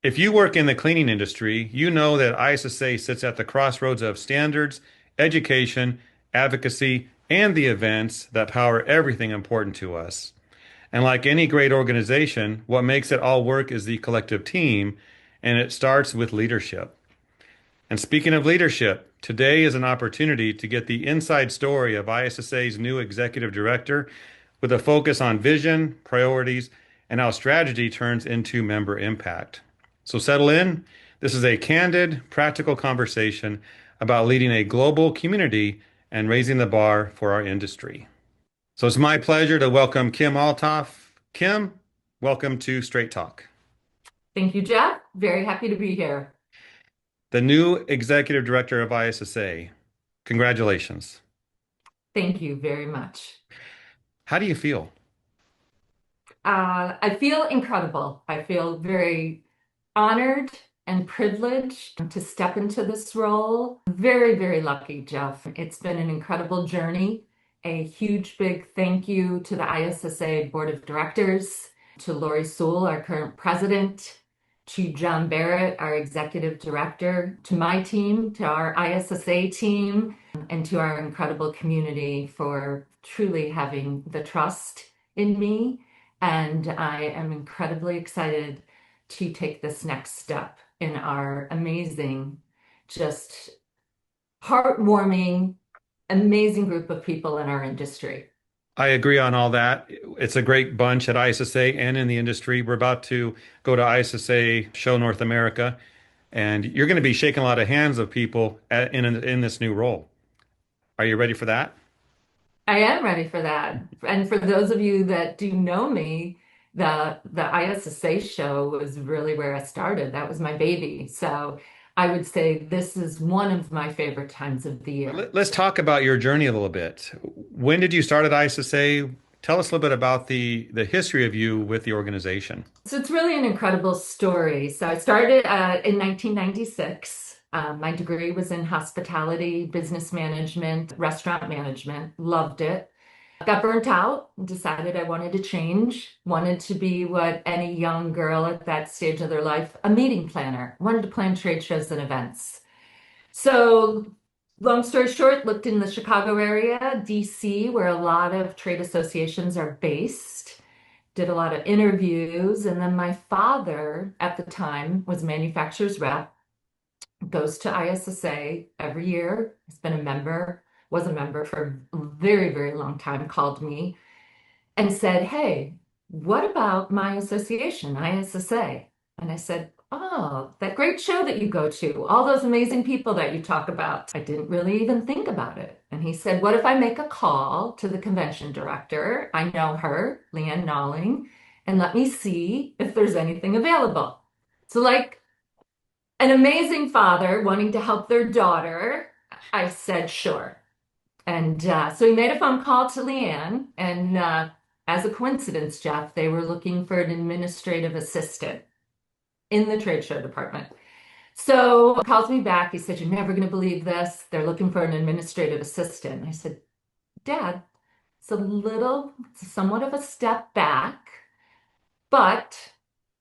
If you work in the cleaning industry, you know that ISSA sits at the crossroads of standards, education, advocacy, and the events that power everything important to us. And like any great organization, what makes it all work is the collective team, and it starts with leadership. And speaking of leadership, today is an opportunity to get the inside story of ISSA's new executive director with a focus on vision, priorities, and how strategy turns into member impact. So settle in. This is a candid, practical conversation about leading a global community and raising the bar for our industry. So it's my pleasure to welcome Kim Althoff. Kim, welcome to Straight Talk. Thank you, Jeff. Very happy to be here. The new executive director of ISSA. Congratulations. Thank you very much. How do you feel? I feel incredible. I feel very honored and privileged to step into this role. Very, very lucky, Jeff. It's been an incredible journey. A huge big thank you to the ISSA Board of Directors, to Lori Sewell, our current president, to John Barrett, our executive director, to my team, to our ISSA team, and to our incredible community for truly having the trust in me. And I am incredibly excited to take this next step in our amazing, just heartwarming, amazing group of people in our industry. I agree on all that. It's a great bunch at ISSA and in the industry. We're about to go to ISSA Show North America, and you're going to be shaking a lot of hands of people in this new role. Are you ready for that? I am ready for that. And for those of you that do know me, the ISSA show was really where I started. That was my baby. So I would say this is one of my favorite times of the year. Let's talk about your journey a little bit. When did you start at ISSA? Tell us a little bit about the history of you with the organization. So it's really an incredible story. So I started in 1996. My degree was in hospitality, business management, restaurant management. Loved it. Got burnt out, decided I wanted to change, wanted to be what any young girl at that stage of their life, a meeting planner, wanted to plan trade shows and events. So, long story short, looked in the Chicago area, DC, where a lot of trade associations are based, did a lot of interviews. And then my father at the time was a manufacturer's rep, goes to ISSA every year. He's been a member, was a member for a very, very long time, called me and said, "Hey, what about my association, ISSA?" And I said, "Oh, that great show that you go to, all those amazing people that you talk about." I didn't really even think about it. And he said, "What if I make a call to the convention director? I know her, Leanne Nalling, and let me see if there's anything available." So, like an amazing father wanting to help their daughter, I said, "Sure." And so he made a phone call to Leanne, and as a coincidence, Jeff, they were looking for an administrative assistant in the trade show department. So he calls me back. He said, "You're never going to believe this. They're looking for an administrative assistant." I said, "Dad, it's somewhat of a step back, but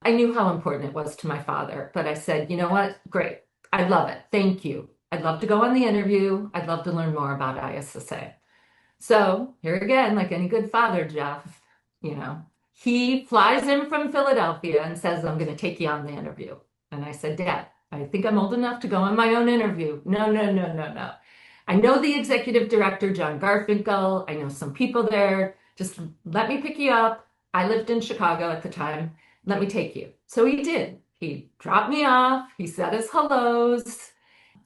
I knew how important it was to my father." But I said, "You know what? Great. I love it. Thank you. I'd love to go on the interview. I'd love to learn more about ISSA." So here again, like any good father, Jeff, you know, he flies in from Philadelphia and says, "I'm going to take you on the interview." And I said, "Dad, I think I'm old enough to go on my own interview." "No, no, no, no, no. I know the executive director, John Garfinkel. I know some people there. Just let me pick you up. I lived in Chicago at the time. Let me take you." So he did. He dropped me off. He said his hellos,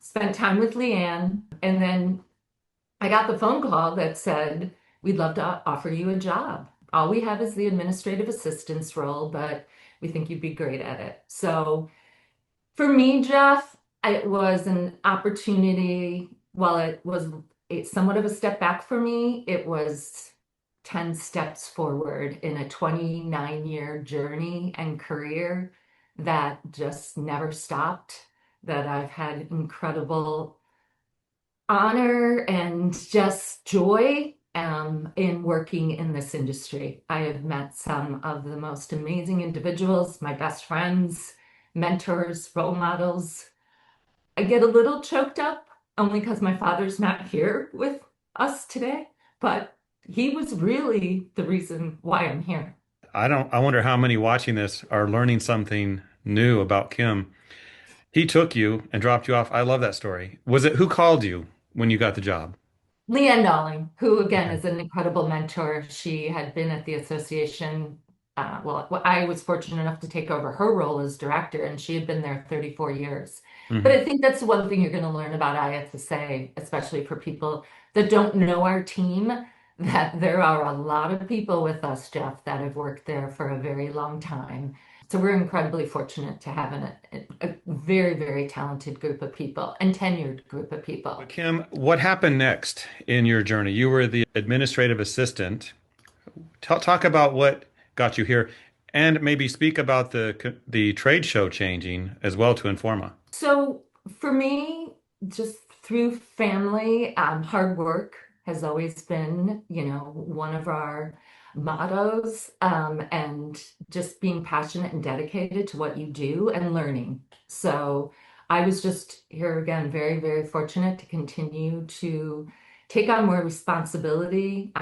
spent time with Leanne, and then I got the phone call that said, "We'd love to offer you a job. All we have is the administrative assistance role, but we think you'd be great at it." So for me, Jeff, it was an opportunity. While it was somewhat of a step back for me, it was 10 steps forward in a 29-year journey and career that just never stopped, that I've had incredible honor and just joy in working in this industry. I have met some of the most amazing individuals, my best friends, mentors, role models. I get a little choked up only because my father's not here with us today, but he was really the reason why I'm here. I wonder how many watching this are learning something new about Kim. He took you and dropped you off. I love that story. Was it who called you when you got the job? Leanne Dowling, who again Okay. is an incredible mentor. She had been at the association. I was fortunate enough to take over her role as director, and she had been there 34 years. But Hmm. I think that's one thing you're going to learn about ISSA, especially for people that don't know our team, that there are a lot of people with us, Jeff, that have worked there for a very long time. So we're incredibly fortunate to have a very, very talented group of people and tenured group of But people. Kim, what happened next in your journey? You were the administrative assistant. Talk about what got you here, and maybe speak about the trade show changing as well to Informa. So for me, just through family, hard work has always been, one of our mottos, and just being passionate and dedicated to what you do and learning. So I was just here again, very, very fortunate to continue to take on more responsibility.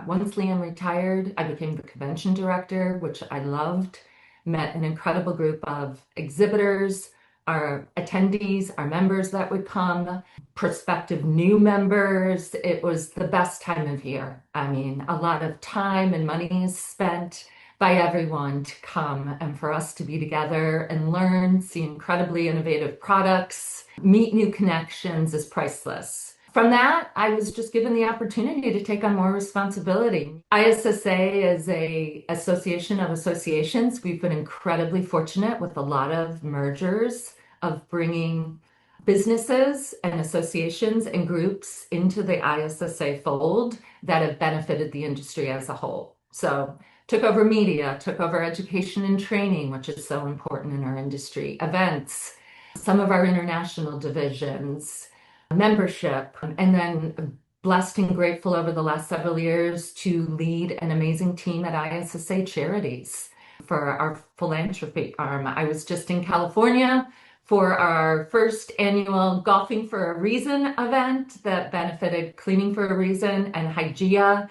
Once Liam retired, I became the convention director, which I loved, met an incredible group of exhibitors, our attendees, our members that would come, prospective new members. It was the best time of year. I mean, a lot of time and money is spent by everyone to come and for us to be together and learn, see incredibly innovative products, meet new connections is priceless. From that, I was just given the opportunity to take on more responsibility. ISSA is a association of associations. We've been incredibly fortunate with a lot of mergers of bringing businesses and associations and groups into the ISSA fold that have benefited the industry as a whole. So took over media, took over education and training, which is so important in our industry, events, some of our international divisions, membership, and then blessed and grateful over the last several years to lead an amazing team at ISSA Charities for our philanthropy arm. I was just in California for our first annual Golfing for a Reason event that benefited Cleaning for a Reason and Hygieia,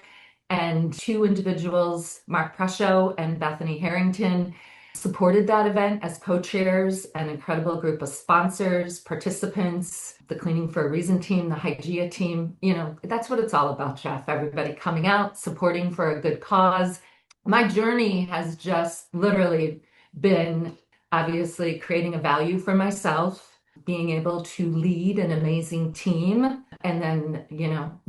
and two individuals, Mark Prescio and Bethany Harrington, supported that event as co-chairs, an incredible group of sponsors, participants, the Cleaning for a Reason team, the Hygieia team. That's what it's all about, Jeff. Everybody coming out, supporting for a good cause. My journey has just literally been obviously creating a value for myself, being able to lead an amazing team. And then,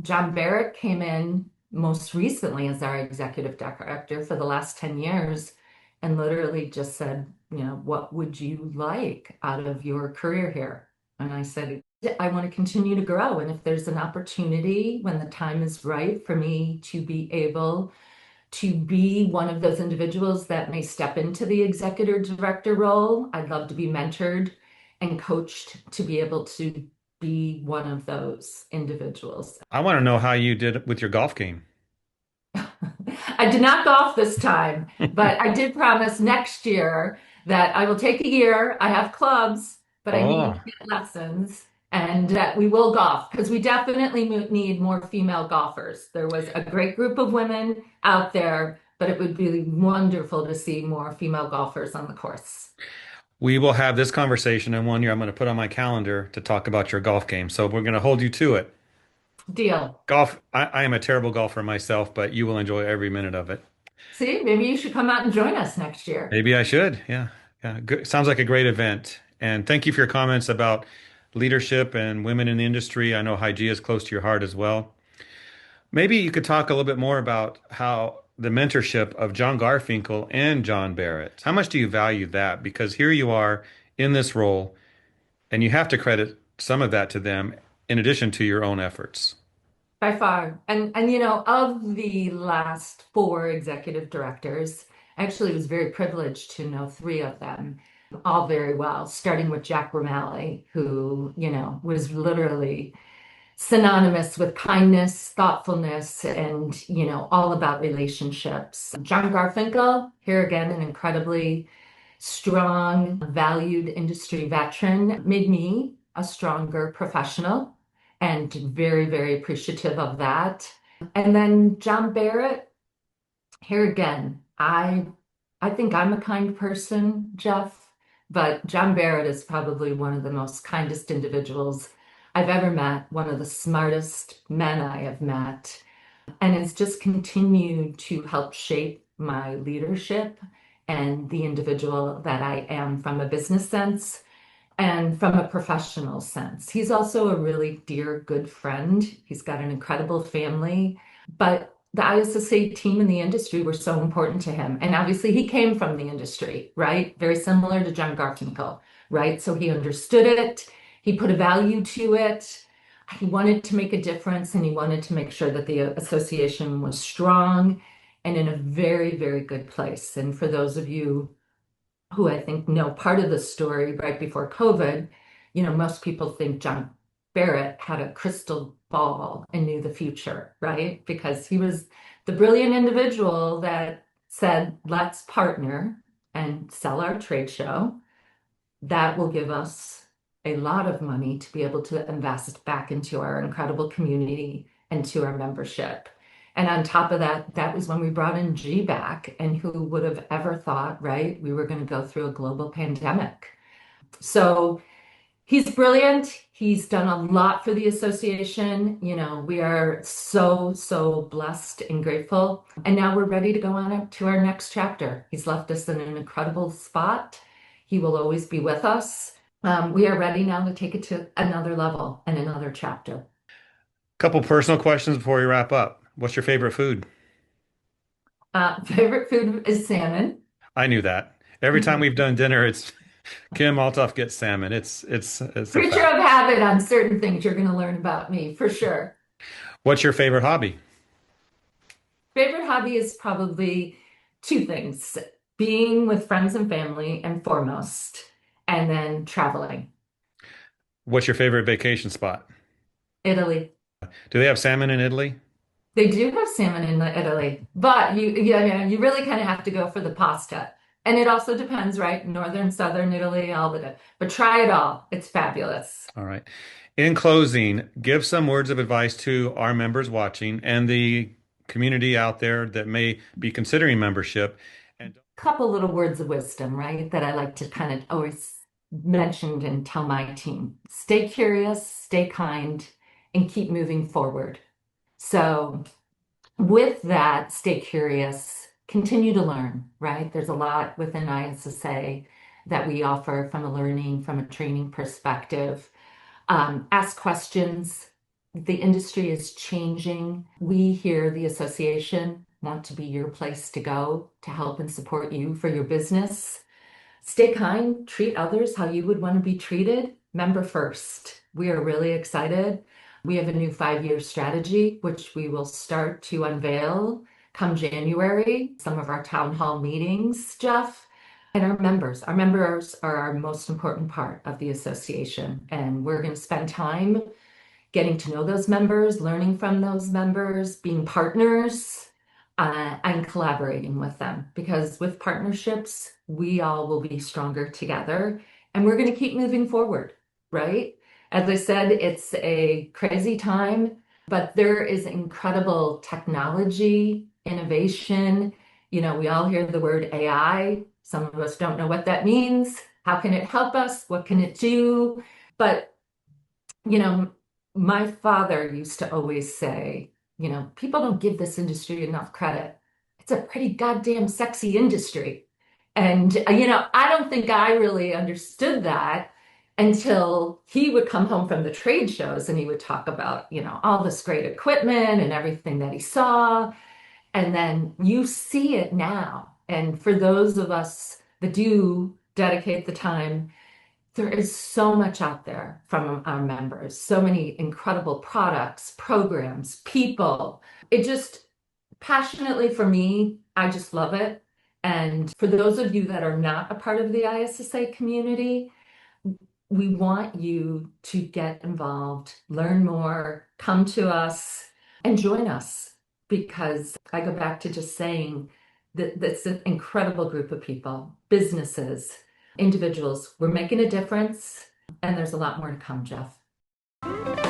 John Barrett came in most recently as our executive director for the last 10 years and literally just said, what would you like out of your career here? And I said, I want to continue to grow. And if there's an opportunity when the time is right for me to be able to be one of those individuals that may step into the executive director role, I'd love to be mentored and coached to be able to be one of those individuals. I want to know how you did with your golf game. I did not golf this time, but I did promise next year that I will take a year. I have clubs, but I need Oh, to get lessons and that we will golf because we definitely need more female golfers. There was a great group of women out there, but it would be wonderful to see more female golfers on the course. we will have this conversation in 1 year. I'm going to put on my calendar to talk about your golf game. So we're going to hold you to it. Deal. Golf, I am a terrible golfer myself, but you will enjoy every minute of it. See, maybe you should come out and join us next year. Maybe I should. Yeah. Yeah. Good. Sounds like a great event. And thank you for your comments about leadership and women in the industry. I know Hygia is close to your heart as well. Maybe you could talk a little bit more about how the mentorship of John Garfinkel and John Barrett. How much do you value that? Because here you are in this role, and you have to credit some of that to them in addition to your own efforts. By far. And of the last four executive directors, I actually was very privileged to know three of them all very well, starting with Jack Romali, who, was literally synonymous with kindness, thoughtfulness, and, all about relationships. John Garfinkel, here again, an incredibly strong, valued industry veteran, made me a stronger professional and very, very appreciative of that. And then John Barrett, here again, I think I'm a kind person, Jeff, but John Barrett is probably one of the most kindest individuals I've ever met, one of the smartest men I have met, and has just continued to help shape my leadership and the individual that I am from a business sense and from a professional sense. He's also a really dear, good friend. He's got an incredible family, but the ISSA team in the industry were so important to him. And obviously, he came from the industry, right? Very similar to John Garfinkel, right? So he understood it, he put a value to it. He wanted to make a difference and he wanted to make sure that the association was strong and in a very, very good place. And for those of you who I think know part of the story right before COVID, most people think John Barrett had a crystal ball and knew the future, right? Because he was the brilliant individual that said, let's partner and sell our trade show. That will give us a lot of money to be able to invest back into our incredible community and to our membership. And on top of that, that was when we brought in G back, and who would have ever thought, right? We were going to go through a global pandemic. So he's brilliant. He's done a lot for the association. We are so, so blessed and grateful. And now we're ready to go on up to our next chapter. He's left us in an incredible spot. He will always be with us. We are ready now to take it to another level and another chapter. Couple personal questions before we wrap up. What's your favorite food? Favorite food is salmon. I knew that. Every time we've done dinner, it's Kim Althoff gets salmon. It's a Creature fact. of habit on certain things you're going to learn about me for sure. What's your favorite hobby? Favorite hobby is probably two things, being with friends and family, and foremost, and then traveling. What's your favorite vacation spot? Italy. Do they have salmon in Italy? They do have salmon in Italy, but you really kind of have to go for the pasta. And it also depends, right? Northern, southern Italy, all the, but try it all. It's fabulous. All right. In closing, give some words of advice to our members watching and the community out there that may be considering membership. And Couple little words of wisdom, right? That I like to kind of always mention and tell my team. Stay curious, stay kind, and keep moving forward. So with that, stay curious, continue to learn, right? There's a lot within ISSA that we offer from a learning, from a training perspective. Ask questions. The industry is changing. We here, the association, want to be your place to go to help and support you for your business. Stay kind, treat others how you would want to be treated. Member first. We are really excited. We have a new 5-year strategy, which we will start to unveil come January, some of our town hall meetings, Jeff. And our members are our most important part of the association. And we're going to spend time getting to know those members, learning from those members, being partners, and collaborating with them. Because with partnerships, we all will be stronger together and we're going to keep moving forward, right? As I said, it's a crazy time, but there is incredible technology, innovation. We all hear the word AI. Some of us don't know what that means. How can it help us? What can it do? But, you know, my father used to always say, people don't give this industry enough credit. It's a pretty goddamn sexy industry. And, I don't think I really understood that until he would come home from the trade shows and he would talk about, all this great equipment and everything that he saw. And then you see it now. And for those of us that do dedicate the time, there is so much out there from our members, so many incredible products, programs, people. It just passionately for me, I just love it. And for those of you that are not a part of the ISSA community, we want you to get involved, learn more, come to us and join us. Because I go back to just saying That's an incredible group of people, businesses, individuals. We're making a difference, and there's a lot more to come, Jeff.